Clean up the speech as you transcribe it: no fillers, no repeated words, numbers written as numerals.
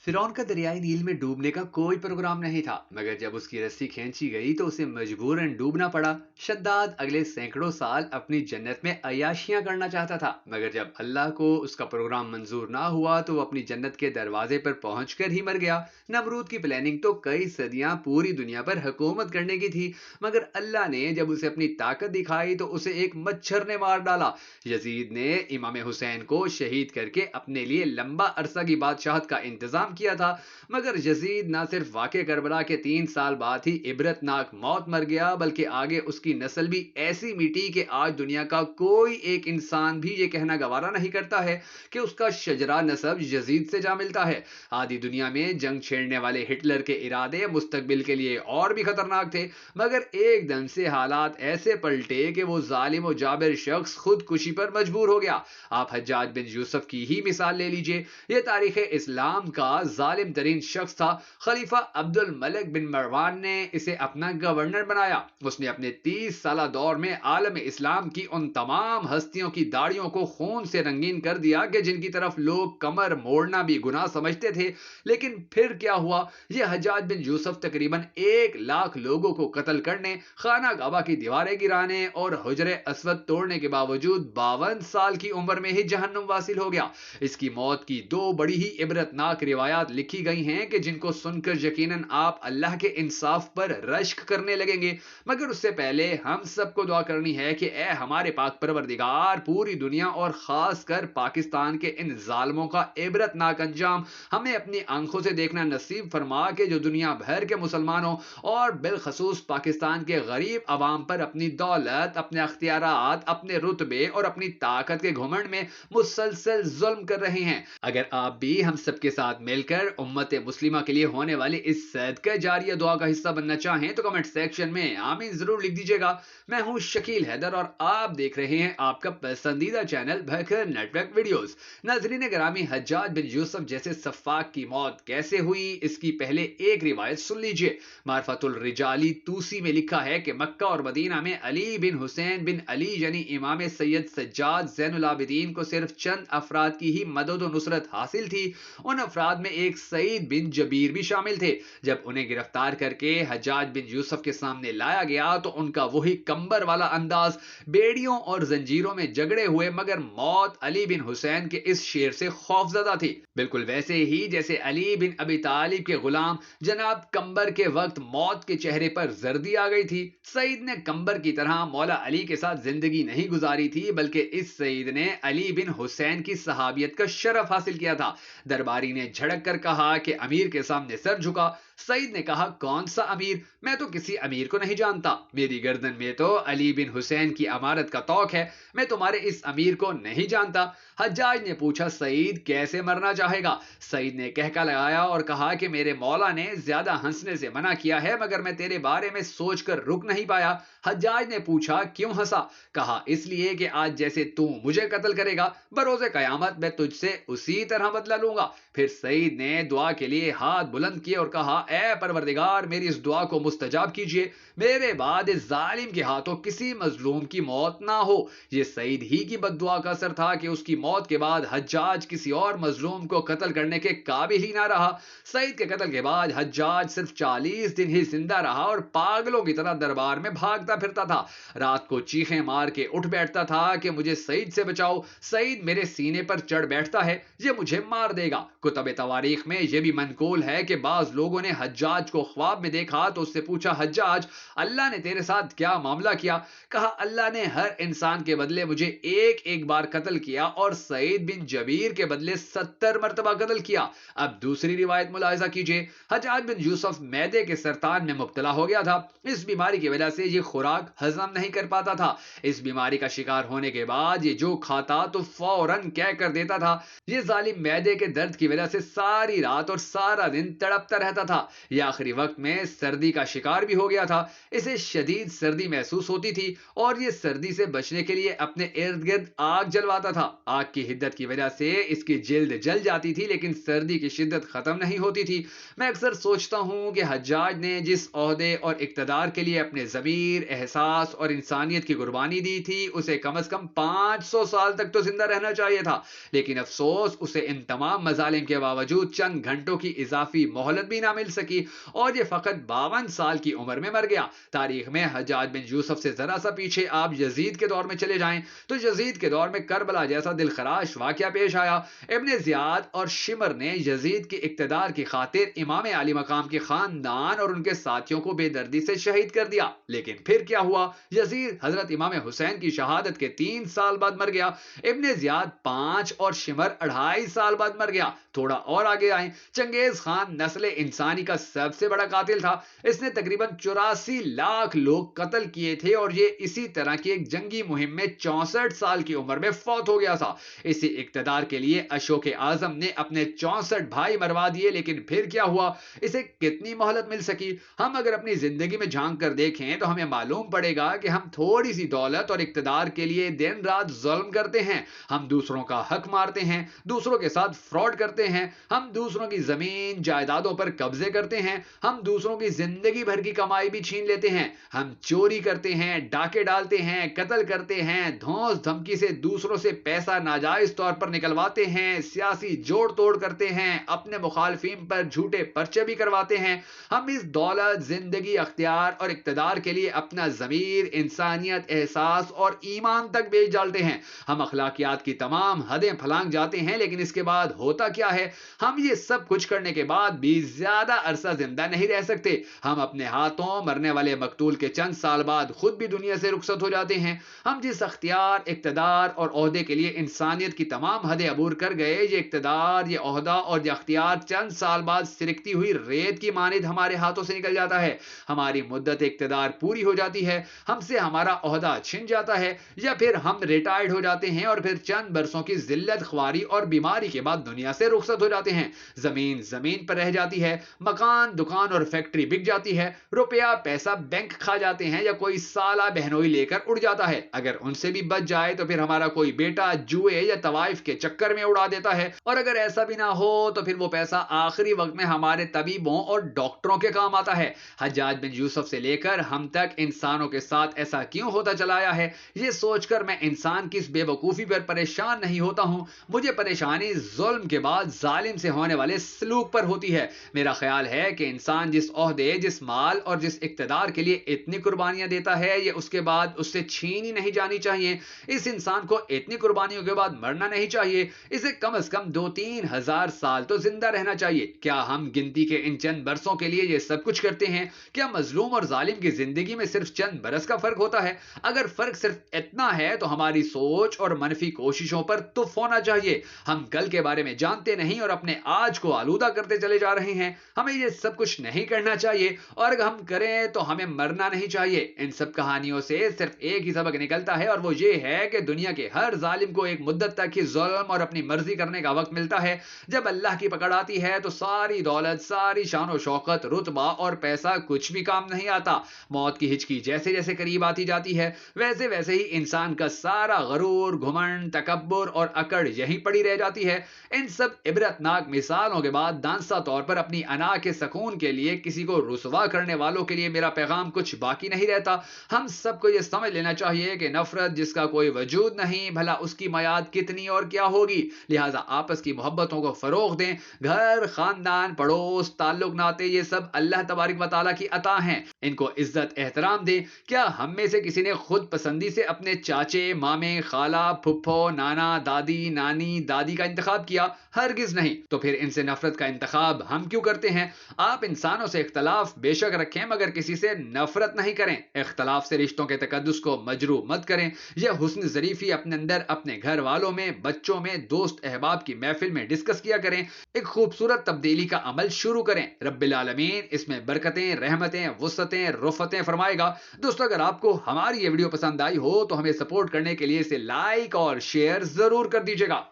फिरौन का दरियाई नील में डूबने का कोई प्रोग्राम नहीं था, मगर जब उसकी रस्सी खींची गई तो उसे मजबूरन डूबना पड़ा। शद्दाद अगले सैकड़ों साल अपनी जन्नत में अय्याशियां करना चाहता था, मगर जब अल्लाह को उसका प्रोग्राम मंजूर ना हुआ तो वो अपनी जन्नत के दरवाजे पर पहुंचकर ही मर गया। नमरूद की प्लानिंग तो कई सदियां पूरी दुनिया पर हुकूमत करने की थी, मगर अल्लाह ने जब उसे अपनी ताकत दिखाई तो उसे एक मच्छर ने मार डाला। यजीद ने इमाम हुसैन को शहीद करके अपने लिए लंबा अरसा की बादशाहत का इंतजाम किया था, मगर यजीद न सिर्फ वाक़े करबला के 3 साल बाद ही इबरतनाक मौत मर गया, बल्कि आगे उसकी नस्ल भी ऐसी मिटी कि आज दुनिया का कोई एक इंसान भी ये कहना गवारा नहीं करता है कि उसका शजरा नसब यजीद से जा मिलता है। आधी दुनिया में जंग छेड़ने वाले हिटलर के इरादे मुस्तकबिल के लिए और भी खतरनाक थे, मगर एकदम से हालात ऐसे पलटे कि वो जालिम और जाबिर शख्स खुदकुशी पर मजबूर हो गया। आप हज्जाज बिन यूसुफ की ही मिसाल ले लीजिए। ये तारीख इस्लाम का जालिम तरीन शख्स था। खलीफा अब्दुल मलिक बिन मरवान ने इसे अपना गवर्नर बनाया। उसने अपने 30 साल दौर में आलम इस्लाम की उन तमाम हस्तियों की दाढ़ियों को खून से रंगीन कर दिया कि जिनकी तरफ लोग कमर मोड़ना भी गुनाह समझते थे। लेकिन फिर क्या हुआ? यह हज्जाज बिन यूसुफ तकरीबन 1 लाख लोगों को कत्ल करने, खाना काबा की दीवारें गिराने और हुजरे असवद तोड़ने के बावजूद 52 साल की उम्र में ही जहन्नुम वासिल हो गया। इसकी मौत की दो बड़ी ही इबरतनाक रिवायात लिखी गई हैं कि जिनको सुनकर यकीनन आप अल्लाह के इंसाफ पर रश्क करने लगेंगे। मगर उससे पहले हम सबको दुआ करनी है कि ए हमारे पाक परवरदिगार, पूरी दुनिया और खास कर पाकिस्तान के इन जालमों का इबरतनाक अंजाम हमें अपनी आंखों से देखना नसीब फरमा के जो दुनिया भर के मुसलमानों और बिलखसूस पाकिस्तान के गरीब अवाम पर अपनी दौलत, अपने अख्तियारात, अपने रुतबे और अपनी ताकत के घुमंड में मुसलसल जुल्म कर रहे हैं। अगर आप भी हम सबके साथ मिलकर उम्मत मुस्लिमा के लिए होने वाली इस सदका जारिया दुआ का हिस्सा बनना चाहें तो कमेंट सेक्शन में आमीन जरूर लिख दीजिएगा। मैं हूं शकील हैदर और आप देख रहे हैं आपका पसंदीदा चैनल भखर नेटवर्क वीडियोस। नाजरीन ग्रामी, हज्जाज बिन यूसुफ जैसे सफाक की मौत कैसे हुई, इसकी पहले एक रिवायत सुन लीजिए। मारफतुल रिजाली तूसी में लिखा है कि मक्का और मदीना में अली बिन हुसैन बिन अली यानी इमाम सैयद सज्जाद ज़ैनुल आबिदीन को सिर्फ चंद अफराद की ही मदद और नुसरत हासिल थी। उन अफराद में एक सईद बिन जबीर भी शामिल थे। जब उन्हें गिरफ्तार करके हज्जाज बिन यूसुफ के सामने लाया गया तो उनका वही कंबर वाला अंदाज, बेड़ियों और जंजीरों में जगड़े हुए, मगर मौत अली बिन हुसैन के इस शेर से खौफजदा थी। बिल्कुल वैसे ही जैसे अली बिन अबी तालिब के गुलाम जनाब कंबर के वक्त मौत के चेहरे पर जर्दी आ गई थी। सईद ने कंबर की तरह मौला अली के साथ जिंदगी नहीं गुजारी थी, बल्कि इस सईद ने अली बिन हुसैन की सहाबियत का शरफ हासिल किया था। दरबारी ने झड़क कर कहा कि अमीर के सामने सर झुका। सईद ने कहा, कौन सा अमीर? मैं तो किसी अमीर को नहीं जानता। मेरी गर्दन में तो अली बिन हुसैन की अमारत का तौक है। मैं तुम्हारे इस अमीर को नहीं जानता। हज्जाज ने पूछा, सईद कैसे मरना चाहेगा? सईद ने कहका लगाया और कहा कि मेरे मौला ने ज्यादा हंसने से मना किया है, मगर मैं तेरे बारे में सोचकर रुक नहीं पाया। हज्जाज ने पूछा, क्यों हंसा? कहा, इसलिए कि आज जैसे तू मुझे कत्ल करेगा, बरोज़े कयामत मैं तुझसे उसी तरह बदला लूंगा। फिर सईद ने दुआ के लिए हाथ बुलंद किए और कहा, ए परवरदिगार, मेरी इस दुआ को मुस्तजाब कीजिए। मेरे बाद इस जालिम के हाथों किसी मजलूम की मौत ना हो। ये सईद ही की बद्दुआ का असर था कि उसकी मौत के बाद हज्जाज किसी और मजलूम को कत्ल करने के काबिल ही ना रहा। सईद के कत्ल के बाद हज्जाज सिर्फ 40 दिन ही जिंदा रहा और पागलों की तरह दरबार में भागता फिरता था। रात को चीखें मार के उठ बैठता था कि मुझे सईद से बचाओ, सईद मेरे सीने पर चढ़ बैठता है, ये मुझे मार देगा। कुतुब तवारीख में यह भी मनकूल है कि बाज लोगों ने हज्जाज को ख्वाब में देखा तो उससे पूछा, हज्जाज, अल्लाह ने तेरे साथ क्या मामला किया? कहा, अल्लाह ने हर इंसान के बदले मुझे एक एक बार कत्ल किया और सईद बिन जबीर के बदले 70 मरतबा कत्ल किया। अब दूसरी रिवायत मुलाहिजा कीजिए। हज्जाज बिन यूसुफ मैदे के सरतान में मुब्तला हो गया था। इस बीमारी की वजह से ये खुराक हजम नहीं कर पाता था। इस बीमारी का शिकार होने के बाद ये जो खाता तो फौरन कह कर देता था। ये जालिम मैदे के दर्द की वजह से सारी रात और सारा दिन तड़पता रहता था। यह आखिरी वक्त में सर्दी का शिकार भी हो गया था। इसे शदीद सर्दी महसूस होती थी और ये सर्दी से बचने के लिए अपने इर्द गिर्द आग जलवाता था। आग की हिद्दत की वजह से इसकी जिल्द जल जाती थी, लेकिन सर्दी की शिद्दत खत्म नहीं होती थी। मैं अक्सर सोचता हूं कि हज्जाज ने जिस ओहदे और इक्तदार के लिए अपने ज़मीर, एहसास और इंसानियत की कुर्बानी दी थी, उसे कम से कम 500 साल तक तो जिंदा रहना चाहिए था। लेकिन अफसोस, उसे इन तमाम मजालिम के बावजूद बावजूद चंद घंटों की इजाफी मोहलत भी ना मिल सकी और ये फकत 52 साल की उम्र में मर गया। तारीख में हज्जाज बिन यूसुफ से जरा सा पीछे आप यजीद के दौर में चले जाएं तो यजीद के दौर में करबला जैसा दिलखराश वाकया पेश आया। इब्ने जियाद और शिमर ने यजीद की इक्तदार की खातिर इमाम आली मकाम के खानदान और उनके साथियों को बेदर्दी से शहीद कर दिया। लेकिन फिर क्या हुआ? यजीद हजरत इमाम हुसैन की शहादत के 3 साल बाद मर गया। इब्ने जियाद 5 और शिमर 2.5 साल बाद मर गया। थोड़ा और आगे आए, चंगेज खान नस्ल इंसानी का सबसे बड़ा कातिल था। इसने तकरीबन 84 लाख लोग कत्ल किए थे और ये इसी तरह की एक जंगी मुहिम में 64 साल की उम्र में फौत हो गया था। इसी इक्तदार के लिए अशोक आजम ने अपने 64 भाई मरवा दिए। लेकिन फिर क्या हुआ? इसे कितनी मोहलत मिल सकी? हम अगर अपनी जिंदगी में झांक कर देखें तो हमें मालूम पड़ेगा कि हम थोड़ी सी दौलत और इक्तदार के लिए दिन रात जुल्म करते हैं। हम दूसरों का हक मारते हैं, दूसरों के साथ फ्रॉड करते हैं, हम दूसरों की जमीन जायदादों पर कब्जे करते हैं, हम दूसरों की जिंदगी भर की कमाई भी छीन लेते हैं, हम चोरी करते हैं, डाके डालते हैं, कत्ल करते हैं, धौंस धमकी से दूसरों से पैसा नाजायज तौर पर निकलवाते हैं, सियासी जोड़ तोड़ करते हैं, अपने मुखालफिन पर झूठे पर्चे भी करवाते हैं। हम इस दौलत, जिंदगी, अख्तियार और इक्तदार के लिए अपना ज़मीर, इंसानियत, एहसास और ईमान तक बेच डालते हैं। हम अखलाकियात की तमाम हदें फलांग जाते हैं। लेकिन इसके बाद होता क्या है? हम ये सब कुछ करने के बाद भी ज्यादा अरसा जिंदा नहीं रह सकते। हम अपने हाथों मरने वाले मकतूल के चंद साल बाद खुद भी दुनिया से रुखसत हो जाते हैं। हम जिस अख्तियार, इक्तदार और ओहदे के लिए इंसानियत की तमाम हदें अबूर कर गए, ये इक्तदार, ये ओहदा और ये अख्तियार चंद साल बाद सिरकती हुई रेत की मानिद हमारे हाथों से निकल जाता है। हमारी मुद्दत इक्तदार पूरी हो जाती है, हमसे हमारा ओहदा छिन जाता है, या फिर हम रिटायर्ड हो जाते हैं और फिर चंद बरसों की जिल्लत, ख्वारी और बीमारी के बाद दुनिया से रुखसत हो जाते हैं। जमीन जमीन पर रह जाती है, मकान, दुकान और फैक्ट्री बिक जाती है, रुपया पैसा बैंक खा जाते हैं, या कोई साला बहनोई लेकर उड़ जाता है। अगर उनसे भी बच जाए तो फिर हमारा कोई बेटा जुए या तवाइफ के चक्कर में उड़ा देता है। और अगर ऐसा भी ना हो तो फिर वो पैसा आखिरी वक्त में हमारे तबीबों और डॉक्टरों के काम आता है। हज्जाज बिन यूसुफ से लेकर हम तक इंसानों के साथ ऐसा क्यों होता चला आया है, ये सोचकर मैं इंसान की इस बेवकूफी पर परेशान नहीं होता हूं। मुझे परेशानी जुल्म के बाद जालिम से होने वाले सलूक पर होती है। मेरा ख्याल है कि इंसान जिस ओहदे, जिस माल और जिस इक्तदार के लिए इतनी कुर्बानियां देता है, ये उसके बाद उससे छीनी नहीं जानी चाहिए। इस इंसान को इतनी कुर्बानियों के बाद मरना नहीं चाहिए। इसे कम से कम 2-3 हजार साल तो जिंदा रहना चाहिए। क्या हम गिनती के इन चंद बरसों के लिए ये सब कुछ करते हैं? क्या मजलूम और जालिम की जिंदगी में सिर्फ चंद बरस का फर्क होता है? अगर फर्क सिर्फ इतना है तो हमारी सोच और मनफी कोशिशों पर तुफ होना चाहिए। हम कल के बारे में जानते नहीं और अपने आज को आलूदा करते चले जा रहे हैं। हमें ये सब कुछ नहीं करना चाहिए, और अगर हम करें तो हमें मरना नहीं चाहिए। इन सब कहानियों से सिर्फ एक ही सबक निकलता है, और वो ये है कि दुनिया के हर जालिम को एक मुद्दत तक ही जुल्म और अपनी मर्जी करने का वक्त मिलता है। जब अल्लाह की पकड़ आती है तो सारी दौलत, सारी शान और शौकत, रुतबा और पैसा कुछ भी काम नहीं आता। मौत की हिचकी जैसे जैसे करीब आती जाती है, वैसे वैसे ही इंसान का सारा गरूर, घुमंड, तकब्बुर और अकड़ यहीं पड़ी रह जाती है। इन सब इबरतनाक मिसालों के बाद दांसा तौर पर अपनी अना के सुकून के लिए किसी को रुसवा करने वालों के लिए मेरा पैगाम कुछ बाकी नहीं रहता। हम सबको यह समझ लेना चाहिए कि नफरत जिसका कोई वजूद नहीं, भला उसकी मयाद कितनी और क्या होगी। लिहाजा आपस की मोहब्बतों को फरोग दें। घर, खानदान, पड़ोस, ताल्लुक, नाते, ये सब अल्लाह तबारक व तआला की अता हैं। इनको इज्जत एहतराम दें। क्या हम में से किसी ने खुद पसंदी से अपने चाचे, मामे, खाला, फुफ्फो, नाना, दादी, नानी, दादी का इंतखाब किया? हरगिज नहीं। तो फिर इनसे नफरत का इंतखाब हम क्यों करते हैं? आप इंसानों से इख्तलाफ बेशक रखें, मगर किसी से नफरत नहीं करें। इख्तलाफ से रिश्तों के तकद्दुस को मजरू मत करें। यह हुस्न ज़रीफी अपने अंदर, अपने घर वालों में, बच्चों में, दोस्त अहबाब की महफिल में डिस्कस किया करें। एक खूबसूरत तब्दीली का अमल शुरू करें। रब्बिल आलमीन इसमें बरकतें, रहमतें, वुसअतें, रुफतें फरमाएगा। दोस्तों, अगर आपको हमारी ये वीडियो पसंद आई हो तो हमें सपोर्ट करने के लिए इसे लाइक और शेयर जरूर कर दीजिएगा।